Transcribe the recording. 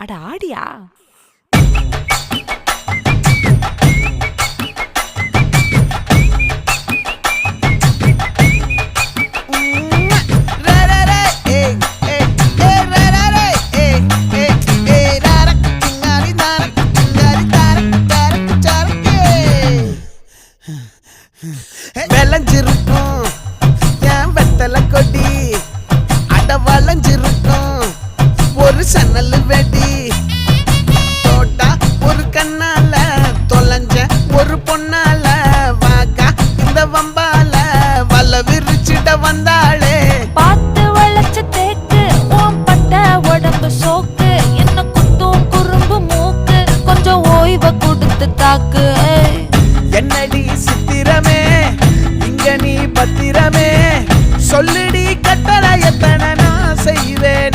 அட ஆடியா? விளைஞ்சிருக்கும் என் வெத்தலை கொடி, அட வளைஞ்சிருக்கும் ஒரு சன்னல் வெடி. தோட்டா ஒரு கண்ணால தொலைஞ்ச ஒரு பொண்ணால வாக்கா இந்த வம்பால வல விரிச்சிட வந்தாளே. பார்த்து வளைச்ச தேக்கு ஓம் பட்ட உடம்பு சோக்கு, என்ன குத்தும் குறும்பு மூக்கு, கொஞ்சம் ஓய்வை கொடுத்து தாக்கு. என்னடி சித்திரமே இங்க நீ பத்திரமே, சொல்லுடி கட்டளை எத்தனை நான் செய்வேன்.